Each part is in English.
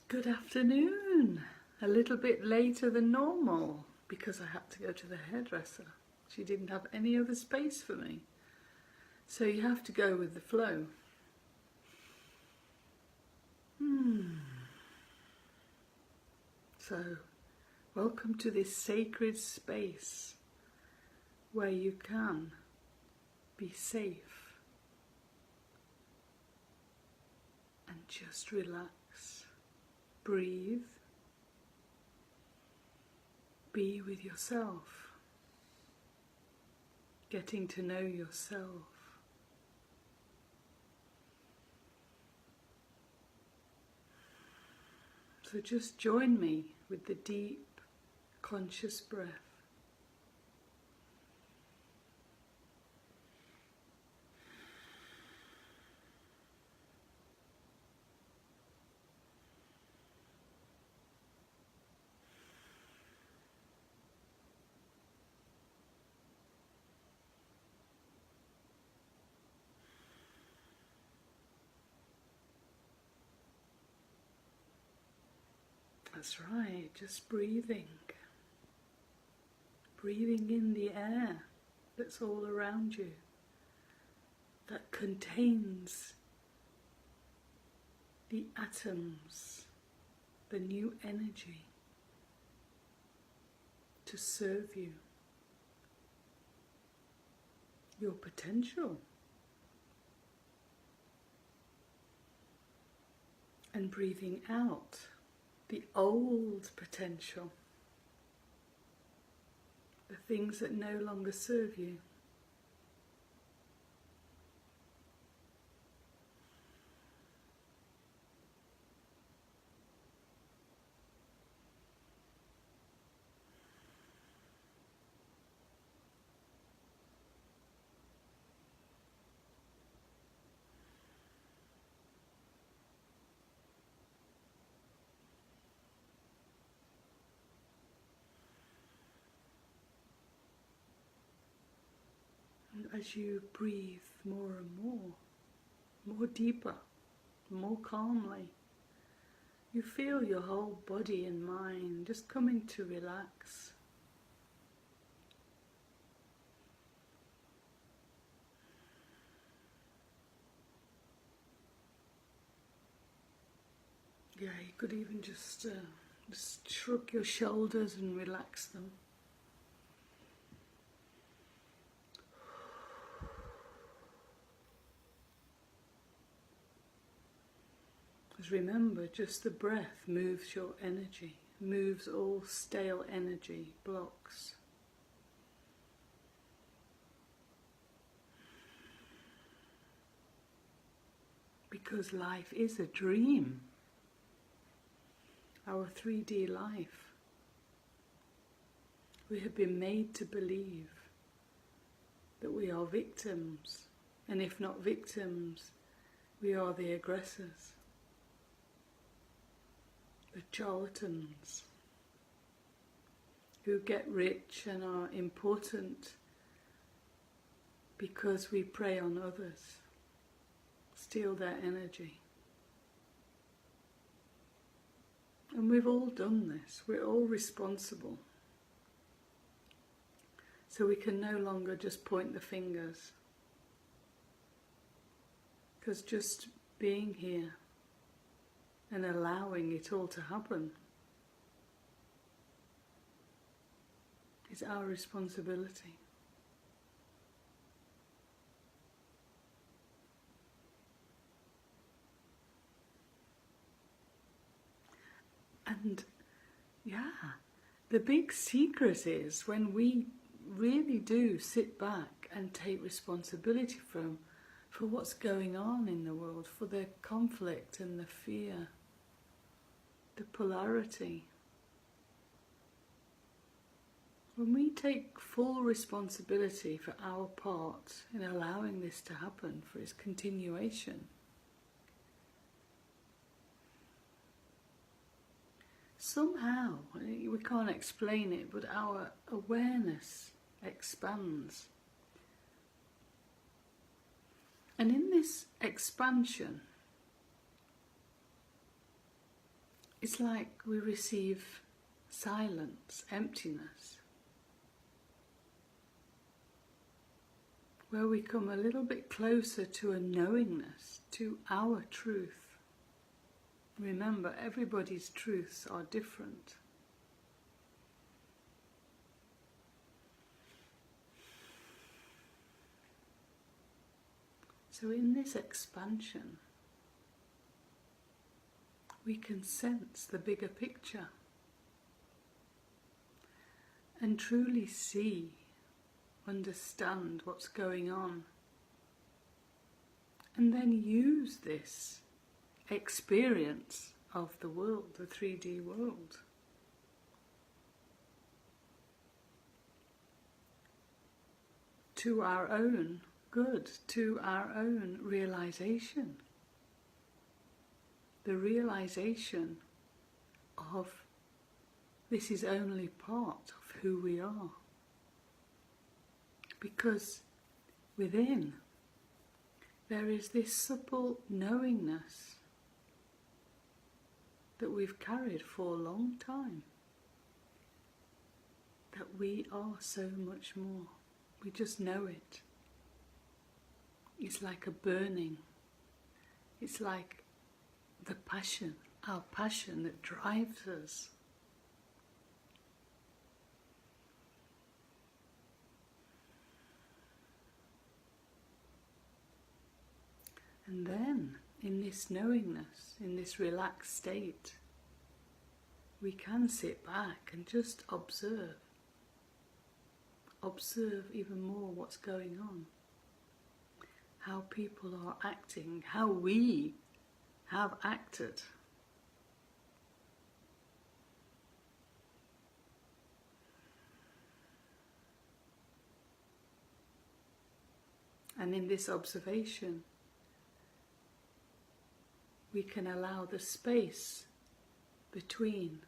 Good afternoon. A little bit later than normal because I had to go to the hairdresser. She didn't have any other space for me. So you have to go with the flow. So, welcome to this sacred space where you can be safe and just relax. Breathe. Be with yourself. Getting to know yourself. So just join me with the deep, conscious breath. That's right, just breathing. Breathing in the air that's all around you, that contains the atoms, the new energy to serve you, your potential. And breathing out the old potential, the things that no longer serve you. And as you breathe more and more deeper, more calmly, you feel your whole body and mind just coming to relax. Yeah, you could even just shrug your shoulders and relax them. Because remember, just the breath moves your energy, moves all stale energy, blocks. Because life is a dream, our 3D life. We have been made to believe that we are victims, and if not victims, we are the aggressors. The charlatans who get rich and are important because we prey on others, steal their energy. And we've all done this, we're all responsible. So we can no longer just point the fingers. Because just being here and allowing it all to happen is our responsibility. And yeah, the big secret is when we really do sit back and take responsibility for what's going on in the world, for the conflict and the fear, the polarity. When we take full responsibility for our part in allowing this to happen, for its continuation, somehow, we can't explain it, but our awareness expands. And in this expansion, It's like we receive silence, emptiness, where we come a little bit closer to a knowingness, to our truth. Remember, everybody's truths are different. So in this expansion, we can sense the bigger picture and truly see, understand what's going on, and then use this experience of the world, the 3D world, to our own good, to our own realization. The realization of this is only part of who we are. Because within there is this supple knowingness that we've carried for a long time, that we are so much more. We just know it. It's like a burning. It's like the passion, our passion that drives us. And then, in this knowingness, in this relaxed state, we can sit back and just observe. Observe even more what's going on. How people are acting, how we have acted. And in this observation, we can allow the space between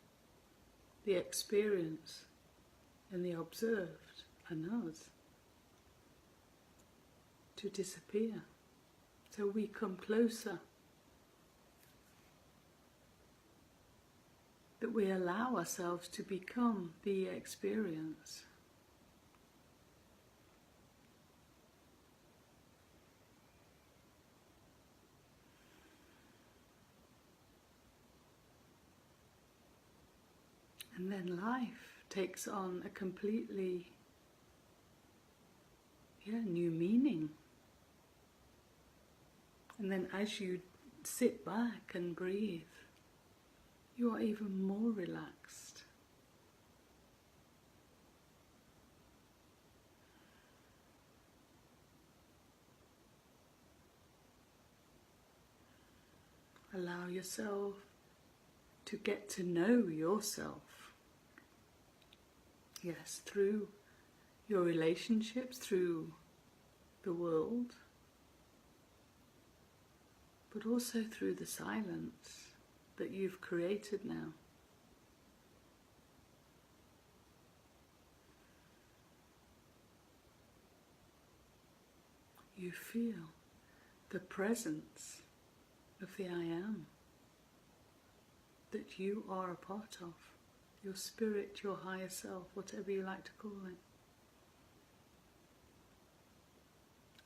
the experience and the observed and us to disappear. So we come closer. That we allow ourselves to become the experience. And then life takes on a completely new meaning. And then as you sit back and breathe, you are even more relaxed. Allow yourself to get to know yourself. Yes, through your relationships, through the world, but also through the silence that you've created now. You feel the presence of the I Am that you are a part of. Your spirit, your higher self, whatever you like to call it.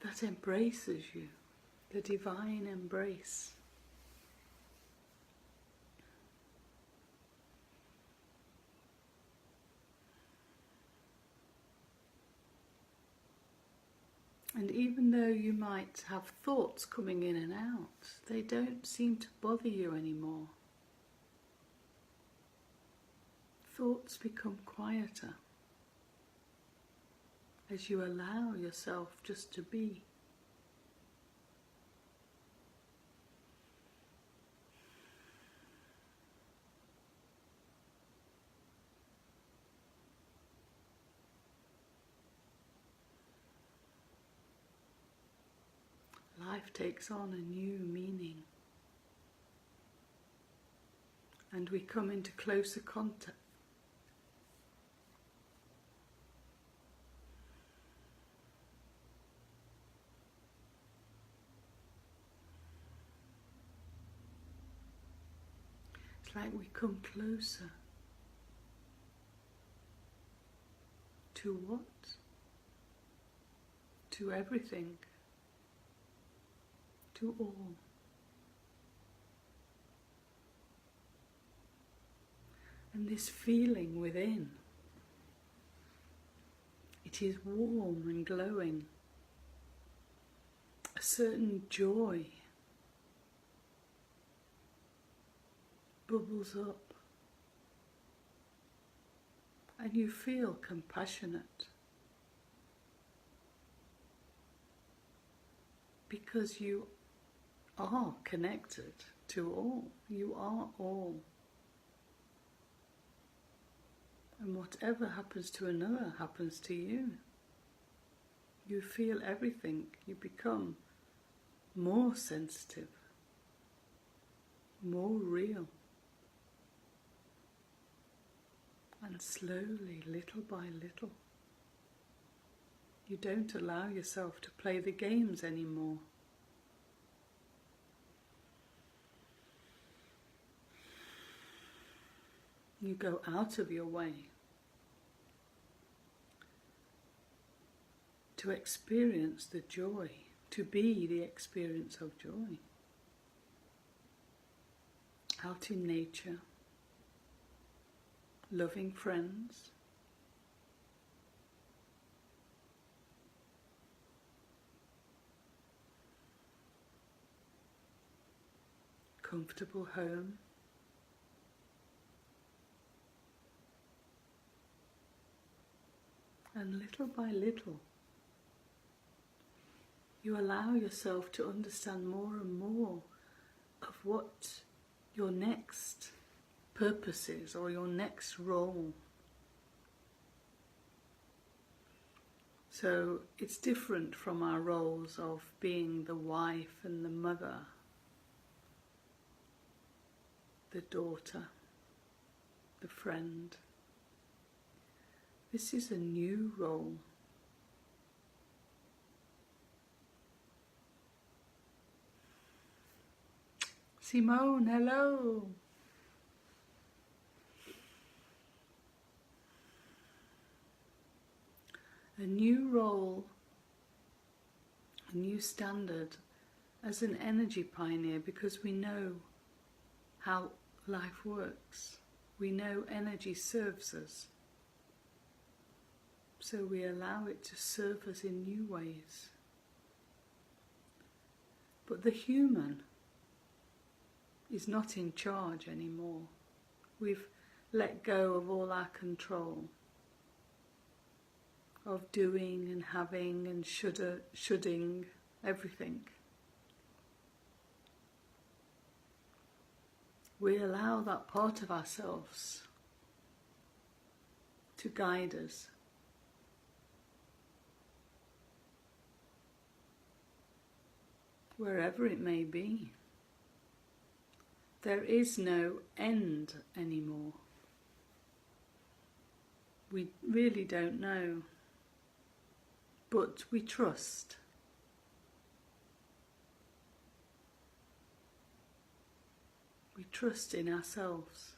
That embraces you, the divine embrace. And even though you might have thoughts coming in and out, they don't seem to bother you anymore. Thoughts become quieter as you allow yourself just to be. Life takes on a new meaning, and we come into closer contact. It's It's like we come closer to what? To everything, to all. And this feeling within, it is warm and glowing. A certain joy bubbles up, and you feel compassionate because you are connected to all. You are all. And whatever happens to another happens to you. You feel everything. You become more sensitive, more real. And slowly, little by little, you don't allow yourself to play the games anymore. You go out of your way to experience the joy, to be the experience of joy. Out in nature, loving friends, comfortable home, and little by little you allow yourself to understand more and more of what your next purpose is, or your next role. So it's different from our roles of being the wife and the mother, the daughter, the friend. This is a new role. Simone, hello. A new role, a new standard as an energy pioneer, because we know how life works. We know energy serves us. So we allow it to serve us in new ways. But the human is not in charge anymore. We've let go of all our control of doing and having and shoulding, everything. We allow that part of ourselves to guide us. Wherever it may be. There is no end anymore. We really don't know, but we trust. We trust in ourselves,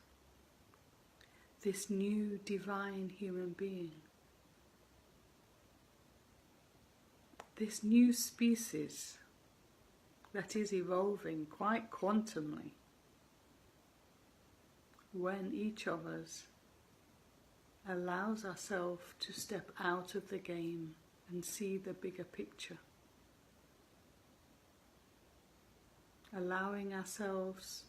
this new divine human being, this new species that is evolving quite quantumly when each of us allows ourselves to step out of the game and see the bigger picture. Allowing ourselves,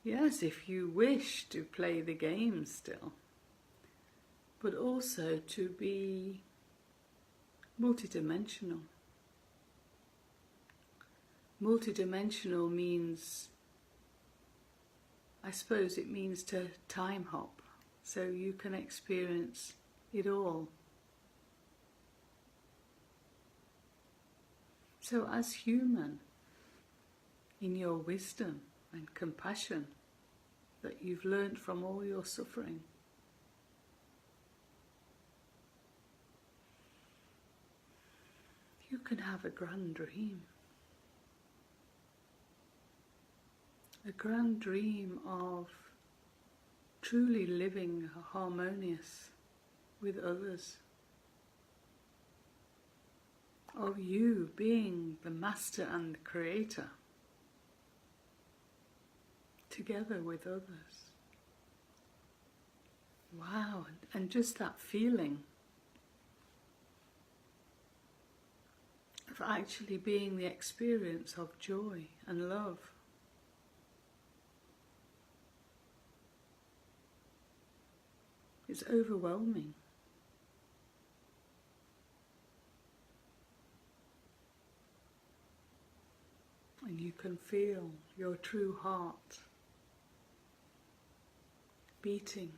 yes, if you wish to play the game still, but also to be multidimensional. Multidimensional means, I suppose it means to time hop, so you can experience it all. So as human, in your wisdom and compassion that you've learned from all your suffering, you can have a grand dream. a grand dream of truly living harmonious with others, of you being the master and creator together with others. Wow, and just that feeling of actually being the experience of joy and love. It's overwhelming. And you can feel your true heart beating.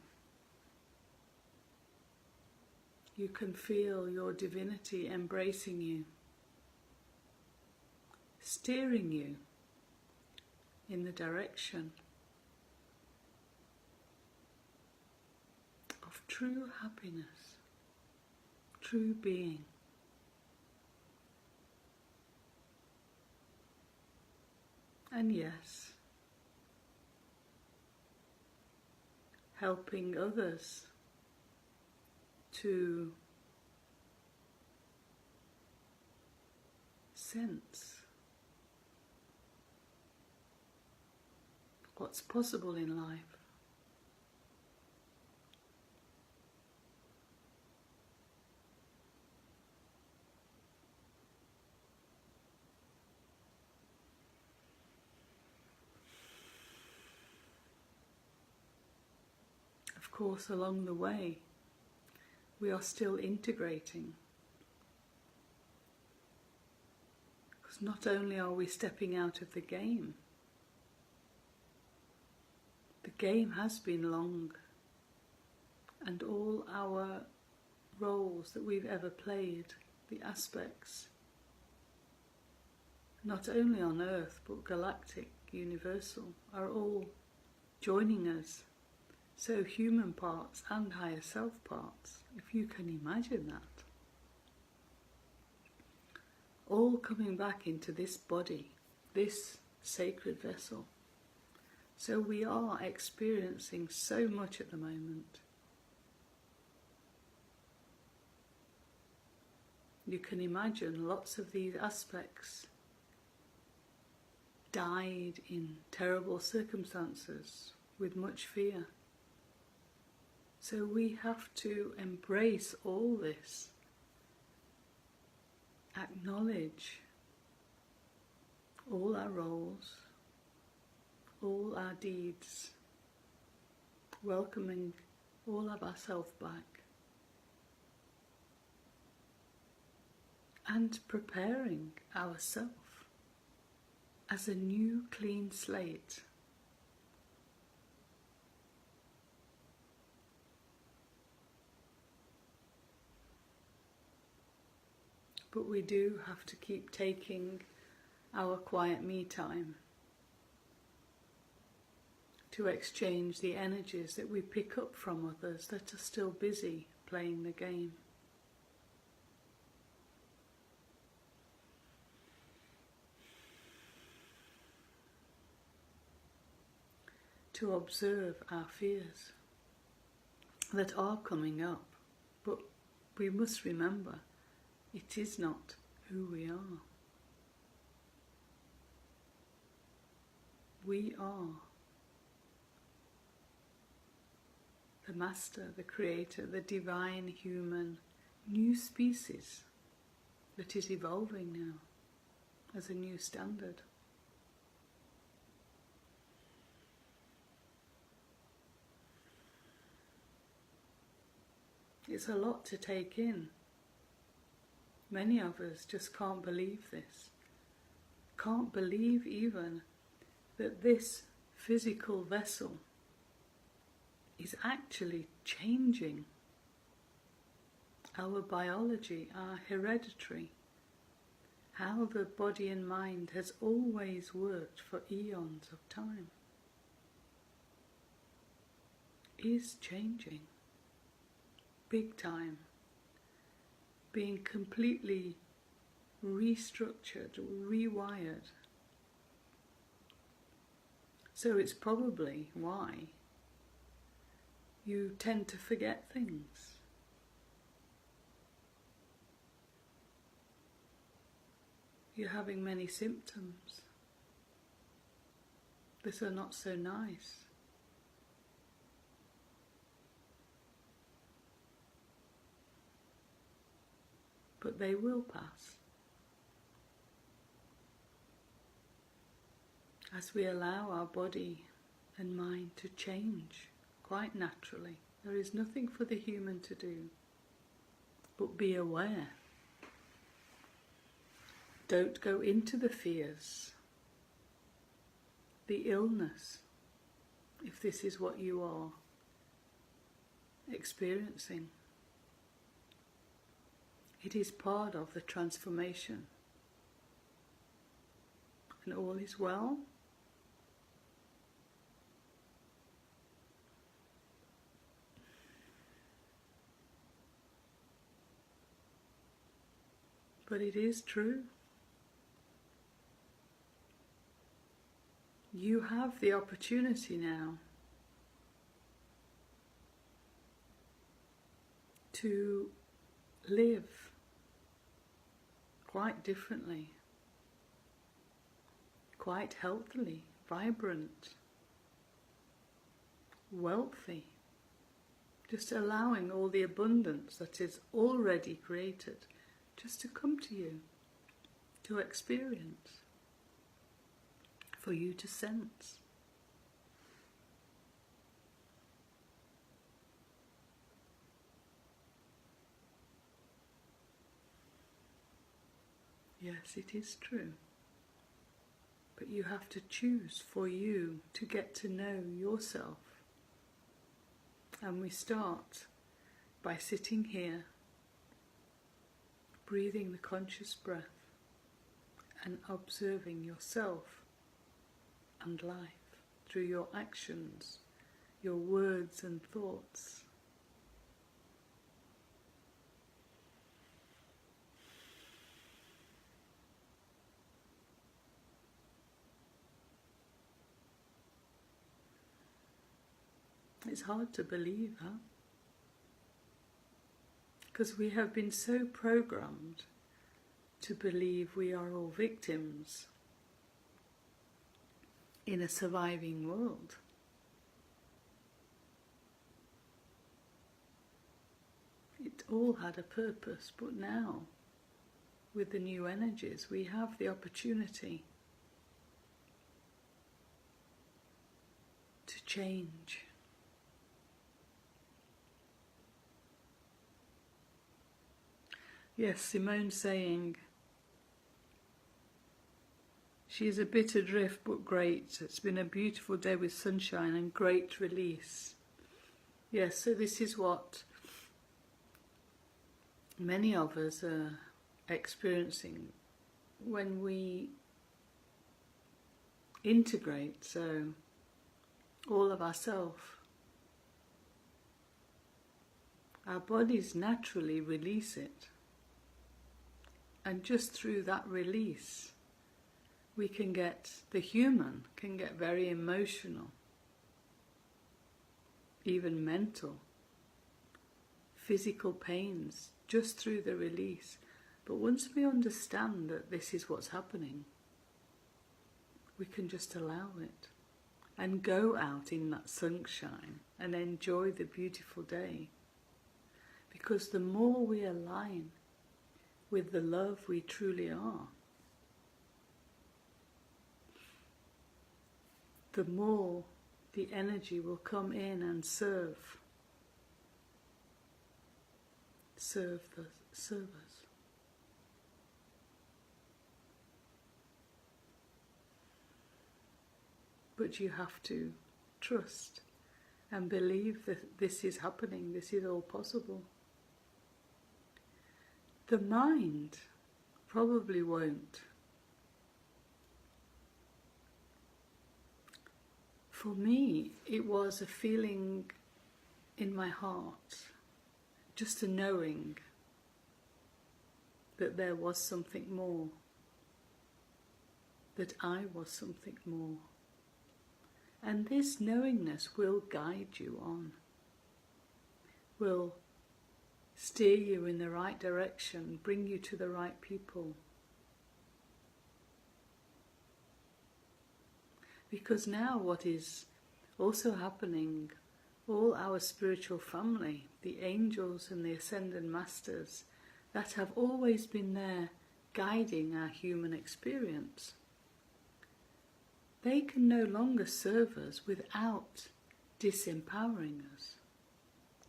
You can feel your divinity embracing you, steering you in the direction of true happiness, true being. And yes, helping others to sense what's possible in life. Of course, along the way, we are still integrating. Because not only are we stepping out of the game has been long, and all our roles that we've ever played, the aspects, not only on Earth but galactic, universal, are all joining us. So human parts and higher self parts, if you can imagine that, all coming back into this body, this sacred vessel. So we are experiencing so much at the moment. You can imagine lots of these aspects died in terrible circumstances with much fear. So we have to embrace all this, acknowledge all our roles, all our deeds, welcoming all of ourselves back, and preparing ourselves as a new clean slate. But we do have to keep taking our quiet me time to exchange the energies that we pick up from others that are still busy playing the game. To observe our fears that are coming up, but we must remember it is not who we are. We are the master, the creator, the divine human new species that is evolving now as a new standard. It's a lot to take in. Many of us just can't believe this. Can't believe even that this physical vessel is actually changing our biology, our hereditary, how the body and mind has always worked for eons of time, is changing, big time, being completely restructured, rewired, So it's probably why you tend to forget things. You're having many symptoms that are not so nice. But they will pass. As we allow our body and mind to change quite naturally. There is nothing for the human to do but be aware. Don't go into the fears, the illness, if this is what you are experiencing. It is part of the transformation. And all is well. But it is true. You have the opportunity now to live quite differently, quite healthily, vibrant, wealthy, just allowing all the abundance that is already created just to come to you, to experience, for you to sense. Yes, it is true. But you have to choose for you to get to know yourself. And we start by sitting here, breathing the conscious breath and observing yourself and life through your actions, your words and thoughts. It's hard to believe, huh? Because we have been so programmed to believe we are all victims in a surviving world. It all had a purpose, but now, with the new energies, we have the opportunity to change. Yes, Simone's saying, she is a bit adrift but great. It's been a beautiful day with sunshine and great release. Yes, so this is what many of us are experiencing when we integrate, so all of ourself. Our bodies naturally release it. And just through that release, we can get, the human can get very emotional, even mental, physical pains, just through the release. But once we understand that this is what's happening, we can just allow it and go out in that sunshine and enjoy the beautiful day. Because the more we align with the love we truly are, the more the energy will come in and serve us. But you have to trust and believe that this is happening, this is all possible. The mind probably won't. For me, it was a feeling in my heart, just a knowing that there was something more, that I was something more, And this knowingness will guide you on, will steer you in the right direction, bring you to the right people. Because now what is also happening, all our spiritual family, the angels and the ascended masters that have always been there guiding our human experience, they can no longer serve us without disempowering us,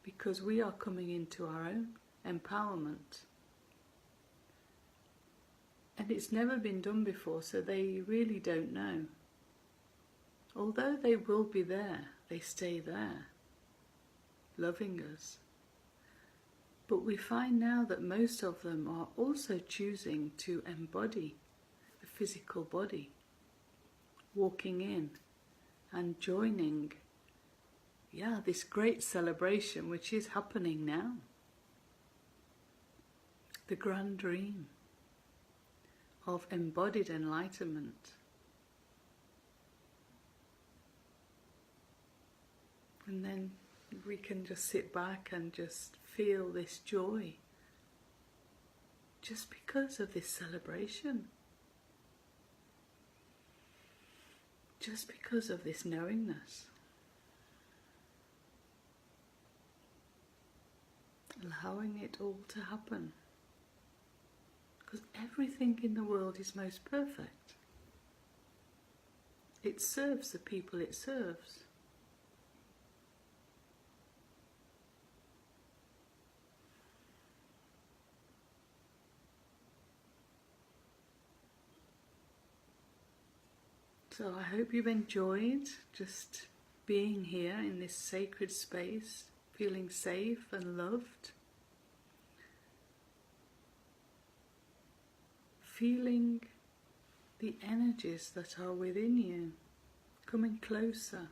because we are coming into our own empowerment. And it's never been done before, so they really don't know. Although they will be there, they stay there, loving us. But we find now that most of them are also choosing to embody the physical body, walking in and joining, this great celebration which is happening now. The grand dream of embodied enlightenment. And then we can just sit back and just feel this joy just because of this celebration. Just because of this knowingness. Allowing it all to happen. Because everything in the world is most perfect. It serves the people it serves. So I hope you've enjoyed just being here in this sacred space, feeling safe and loved, feeling the energies that are within you, coming closer,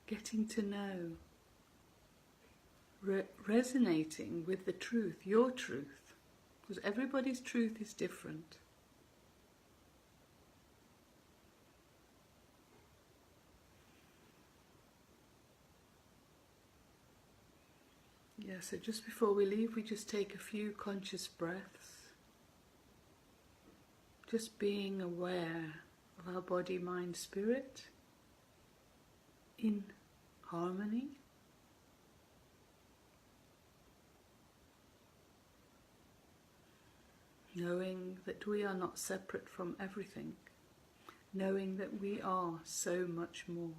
getting to know, resonating with the truth, your truth, because everybody's truth is different. So just before we leave, we just take a few conscious breaths, just being aware of our body, mind, spirit in harmony. Knowing that we are not separate from everything, knowing that we are so much more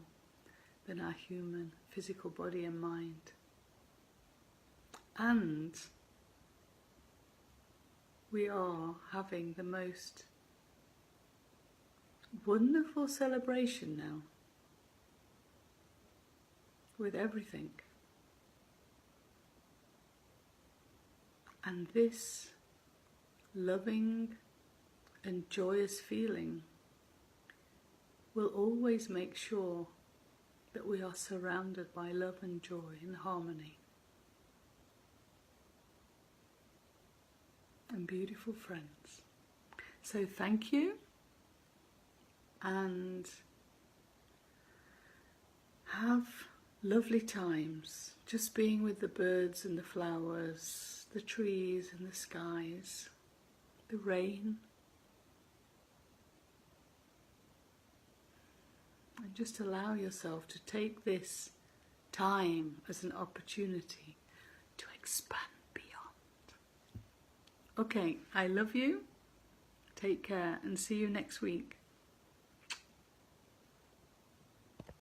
than our human physical body and mind. And we are having the most wonderful celebration now with everything. And this loving and joyous feeling will always make sure that we are surrounded by love and joy and harmony. And beautiful friends. So thank you, and have lovely times just being with the birds and the flowers, the trees and the skies, the rain, and just allow yourself to take this time as an opportunity to expand. Okay, I love you. Take care and see you next week.